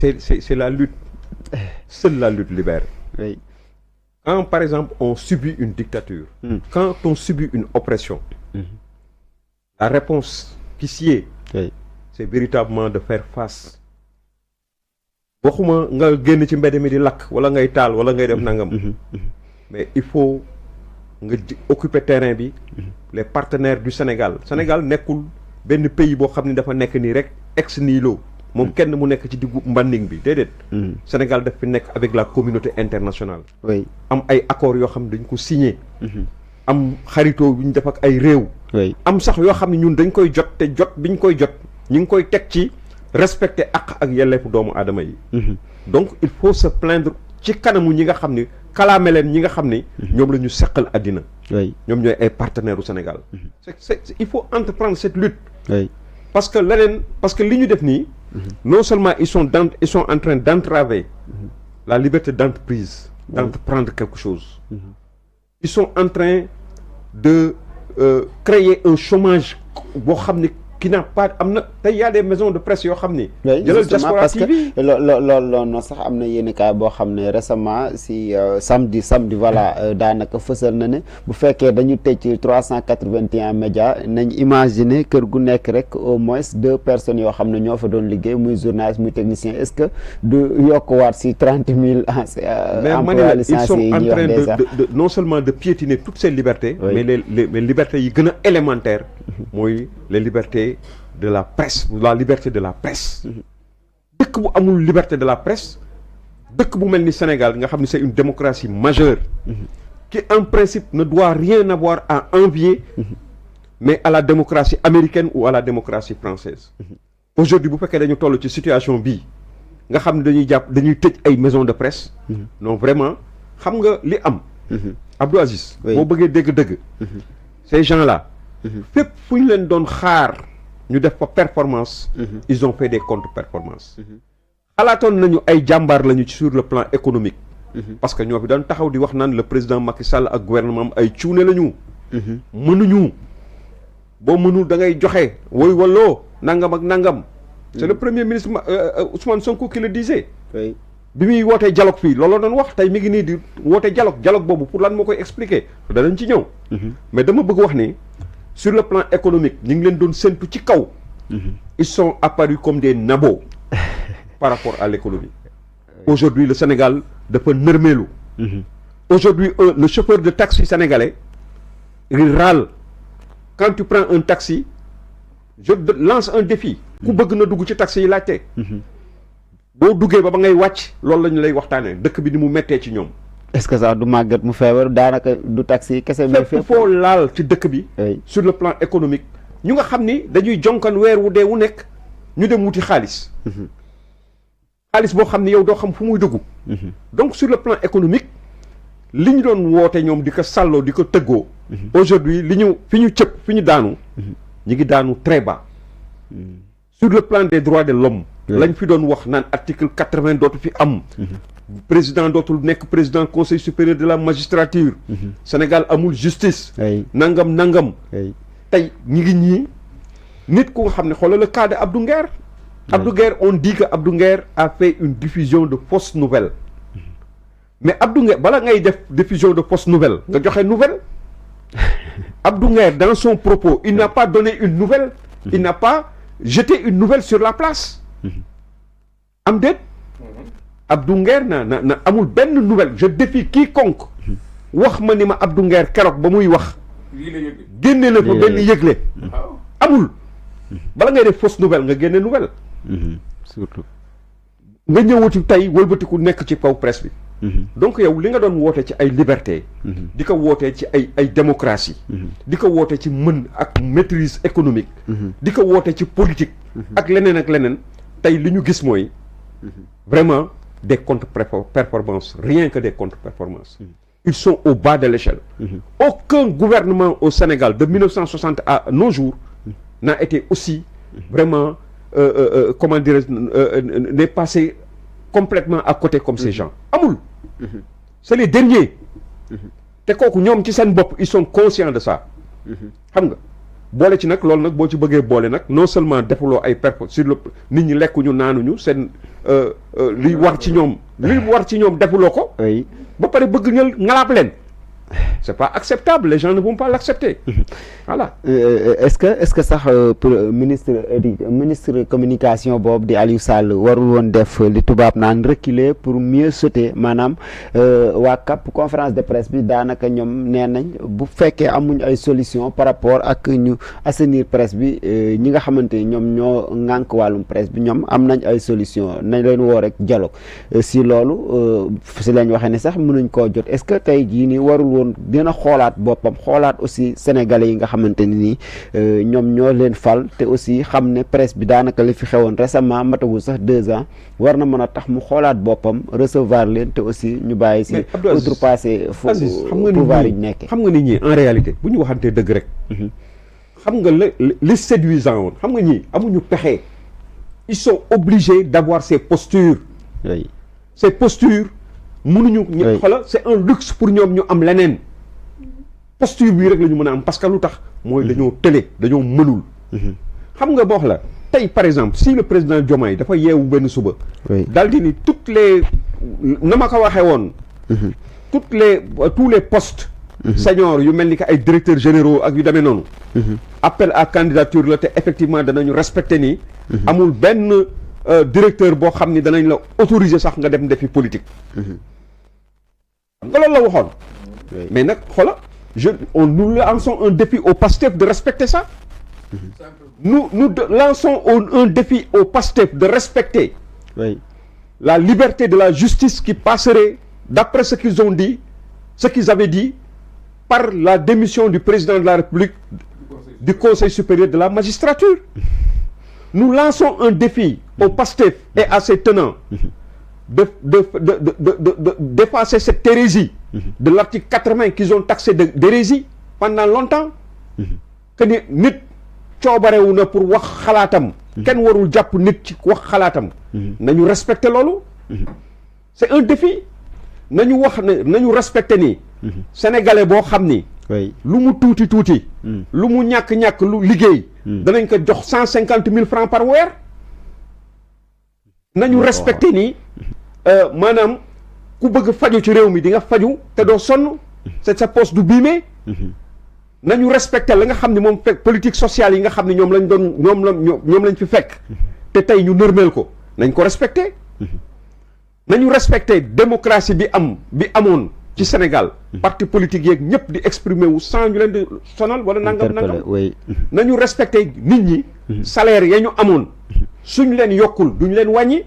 C'est la lutte. Seule la lutte libère. Oui. Quand, par exemple, on subit une dictature, quand on subit une oppression, la réponse qui s'y est, c'est véritablement de faire face. waxuma nga génn ci mbedd mi di lakk wala ngay taal wala ngay def nangam. Mais il faut nga occuper terrain bi. Les partenaires du Sénégal. Sénégal nekkul benn pays boo xam ne dafa nekk nii rek ex nihilo. moom kenn mu nekk ci diggu mbanding bi déedéet. Sénégal daf fi nekk avec la communauté internationale. oui am ay accords yoo xam ne dañ ko signé. am xaritoo bi ñu def ak ay réew. am sax yoo xam ne ñun dañ koy jot te jot biñ koy jot ñu ngi koy teg ci respecter ak yelleefu doomu aadama yi. donc il faut se plaindre ci kanamu ñi nga xam ni kalaame leen ñi nga xam ni. ñoom la ñu seqal àddina. ñoom ñooy ay partenaires u Sénégal. Il faut entreprendre cette lutte. parce que leneen parce que li ñu def nii. non seulement ils sont en train d'entraver la liberté d'entreprise, d'entreprendre quelque chose. Ils sont en train de créer un chômage boo xam ne qui n'a pas am na tey y a des maisons de presse yoo xam ni. jëlal Diaspora TV loolu noonu sax am na yéen kaay boo xam ne récemment si samedi voilà daanaka fësal na ne bu fekkee dañu tëj 381 médias nañ imaginer kër gu nekk rek au moins 2 personnes yoo xam ne ñoo fa doon liggéey muy journaliste muy technicien est-ce que du yokkuwaat si 30 000 emplois licenciés yi ñuy wax déjà de non seulement de piétiner toutes ces libertés. mais les libertés yi gën a élémentaires. mooy les libertés de la presse, la liberté de la presse. dëkk bu amul liberté de la presse dëkk bu mel ni Sénégal nga xam ne c'est une démocratie majeure. qui en principe ne doit rien avoir à envier. mais à la démocratie américaine ou à la démocratie française. aujourd'hui bu fekkee dañu toll ci situation bii nga xam ne dañuy tëj ay maisons de presse. non vraiment xam nga li am. Abdou Aziz. boo bëggee dégg-dëgg. ces gens-là. fépp fu ñu leen doon xaar ñu def fa performance. ils ont fait des contre-performances. xalaatoon nañu ay jàmbaar lañu ci sur le plan économique. parce que ñoo fi daan taxaw di wax naan le président Macky Sall ak gouvernement am ay cuune lañu. mënuñu boo mënul da ngay joxe woy walloo nangam ak nangam. c'est le premier ministre Ousmane Sonko qui le disait. bi muy wootee dialogue fii looloo doon wax tey mi ngi nii di woote dialogue boobu pour lan moo koy expliquer danañ ci ñëw. mais dama bëgg wax ni. sur le plan économique ñu ngi leen doon séntu ci kaw. ils sont apparus comme des nabots par rapport à l'économie. Aujourd'hui le Sénégal dafa nërmeelu. Aujourd'hui le chauffeur de taxi sénégalais il râle quand tu prends un taxi je lance un défi. ku bëgg na dugg ci taxi yi laajte. boo duggee ba ngay wàcc loolu la ñu lay waxtaanee dëkk bi ni mu méttee ci ñoom. est-ce que sax du màggat mu feebar daanaka du taxi kese. mais fépp foo laal ci dëkk bi. sur le plan économique. ñu nga xam ni dañuy jonkan weer wu dee wu nekk ñu dem wuti xaalis. xaalis boo xam ni yow doo xam fu muy dugg. donc sur le plan économique li ñu doon woote ñoom di ko sàlloo di ko tëggoo. aujourd'hui fi ñu daanu. ñu ngi daanu très bas. sur le plan des droits de l'homme lañ fi doon wax naan article 80 dootu fi am. président dootul nekk président conseil supérieur de la magistrature. Sénégal amul justice. nangam. tey ñi ngi ñii nit ku nga xam ne xoolal le cas de Abdou Nguer. Abdou Nguer on dit que Abdou Nguer a fait une diffusion de fausses nouvelles. mais Abdou Nguer bala ngay def diffusion de fausses nouvelles nga joxe nouvelle. Abdou Nguer dans son propos il n'a pas donné une nouvelle. il n'a pas jeté une nouvelle sur la place. am déet. Abdou Nguer na amul benn nouvelle je défie quiconque wax ma ni ma Abdou Nguer keroog ba muy wax génne na fa benn yëgle amul bala ngay def fausse nouvelle nga génne nouvelle surtout nga ñëwati tey wëlbatiku nekk ci kaw presse bi donc yow li nga doon woote ci ay liberté di ko wootee ci ay démocratie di ko woote ci mën ak maîtrise économique di ko woote ci politique ak leneen tey li ñu gis mooy vraiment des contre-performances, rien que des contre-performances. Ils sont au bas de l'échelle. Aucun gouvernement au Sénégal de 1960 à nos jours n'a été aussi vraiment, comment dirais-je, n'est passé complètement à côté comme ces gens. Amoul, c'est les derniers. Te kooku ñoom ci seen bopp ils sont conscients de ça. xam nga boole ci nag loolu nag boo ci bëggee boole nag non seulement defuloo ay sur le nit ñi lekkuñu naanuñu seen liy war ci ñoom defuloo ko. oui ba pare bëgg ngalaab leen. C'est pas acceptable, les gens ne vont pas l'accepter. Voilà. Est-ce que sax ministre communication boobu di Aliou Sall warul woon def li tubaab naan reculer pour mieux sauter maanaam waa CAP conférence de presse bi daanaka ñoom nee nañ bu fekkee amuñ ay solution par rapport ak ñu assainir presse bi ñi nga xamante ni ñoom ñoo ŋànk wàllum presse bi ñoom am nañ ay solution nañ leen woo rek dialogue si loolu si lañ waxee ne sax mënuñ koo jot est-ce que tey jii nii warul woon dina xoolaat boppam xoolaat aussi sénégalais yi nga xamante ni ñoom ñoo leen fal te aussi xam ne presse bi daanaka li fi xewoon récemment matagul sax 2 ans war na mën a tax mu xoolaat boppam recevoir leen te aussi ñu bàyyi si outrepasser pouvoir yi nekkee xam nga nit ñi en réalité bu ñu waxantee dëgg rek xam nga les séduisants woon xam nga ñi amuñu pexe ils sont obligés d'avoir ces postures ces postures mënuñu ñu xola c'est un luxe pour ñoom ñu am leneen posture bii rek la ñu mën a am parce que lu tax mooy dañoo tële dañoo mënul xam nga boo wax la tey par exemple si le président Diomaye dafa yeewu benn suba daal di ni toutes les na ma ko waxee woon tous les postes seniors yu mel ni que ay directeurs généraux ak yu demee noonu appel à candidature la te effectivement danañu respecter ni amul benn directeur boo xam ni danañ la autoriser sax nga dem defi politique nga loolu la waxoon mais nag xoola nous lançons un défi au PASTEF de respecter ça nous lançons un défi au PASTEF de respecter la liberté de la justice qui passerait d'après ce qu'ils ont dit ce qu'ils avaient dit par la démission du président de la République du Conseil supérieur de la magistrature. Nous lançons un défi au PASTEF et à ses tenants d'effacer cette hérésie de l'article 80 qu'ils ont taxé d'hérésie pendant longtemps. Que nit coobarewu na pour wax xalaatam. kenn warul jàpp nit ci wax xalaatam. nañu respecter loolu. c'est un défi. nañu respecter ni. sénégalais boo xam ni. lu mu tuuti. lu mu ñàkk lu liggéey. danañ ko jox 150 000 francs par weer. nañu respecter ni maanaam ku bëgg faju ci réew mi di nga faju te doo sonn c'est sa poste du biime. nañu respecter la nga xam ne moom fekk politique sociale yi nga xam ne ñoom lañ fi fekk. te tey ñu nërmeel ko nañ ko respecter. nañu respecter démocratie bi amoon ci Sénégal. parti politique yeeg ñëpp di exprimer wu sans ñu leen di sonal wala nangam. nañu respecter nit ñi. salaire ya ñu amoon. suñ leen yokkul duñ leen wàññi.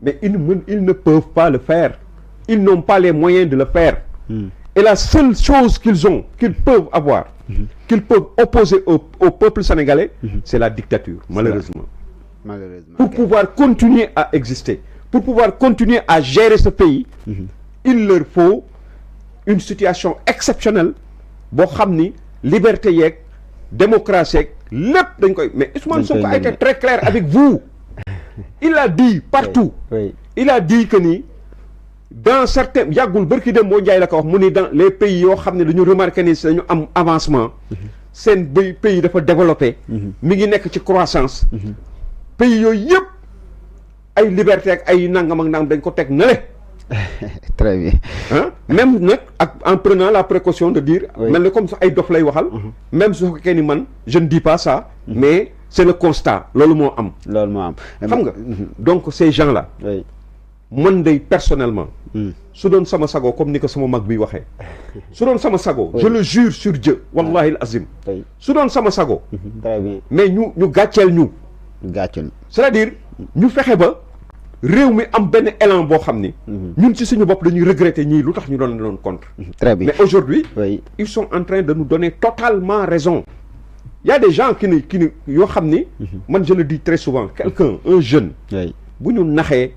mais ils ne peuvent pas le faire. Ils n'ont pas les moyens de le faire. Et la seule chose qu'ils peuvent avoir, qu'ils peuvent opposer au peuple sénégalais, c'est la dictature, malheureusement. Pour pouvoir continuer à exister, pour pouvoir continuer à gérer ce pays, il leur faut une situation exceptionnelle. Boo xam ni liberté yeeg démocratie yeeg lépp dañ koy. Mais Ousmane Sonko a été très clair avec vous. Il a dit partout. Il a dit que ni dans certains yàggul bërki dem moo njaay la ko wax mu ni dans les pays yoo xam ne dañu remarqué ni dañu am avancement. seen pays dafa développé. mi ngi nekk ci croissance. pays yooyu yëpp ay liberté ak ay nangam ak nangam dañ ko teg na le. très bien. même nag ak en prenant la précaution de dire. mel ni comme sax ay dof lay waxal. même su fekkee ni man je ne dis pas ça. mais c'est le constat loolu moo am. xam nga donc ces gens là. man day personnellement. su doon sama sago comme ni ko sama mag bi waxee. su doon sama sago. je le jure sur Dieu wallahi al azim. su doon sama sago. très bien mais ñu gàcceel ñu. c'est-à-dire ñu fexe ba réew mi am benn élan boo xam ni. ñun ci suñu bopp dañuy regretter ñii lu tax ñu doon contre. très bien mais aujourd'hui ils sont en train de nous donner totalement raison. Il y a des gens qui yoo xam ni. man je le dis très souvent quelqu'un un jeune. bu ñu naxee.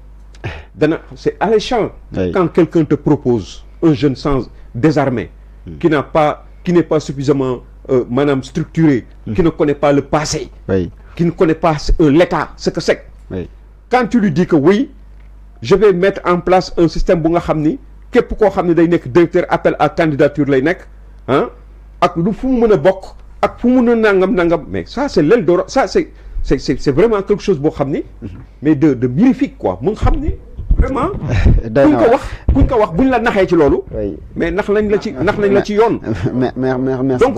c'est alléchant quand quelqu'un te propose un jeune sans désarmé qui n'est pas suffisamment madame structuré qui ne connaît pas le passé qui ne connaît pas l'état ce que c'est quand tu lui dis que oui je vais mettre en place un système bu nga xam ni képp koo xam ne day nekk directeur appel à candidature lay nekk ak lu fu mu mën a bokk ak fu mun a nangam mais ça c'est l'Eldorado, ça c'est vraiment quelque chose boo xam ni mais de mirifique quoi mu nga xam ni vraiment kuñ ko wax buñ la naxee ci loolu mais nax nañ la ci yoon merci. donc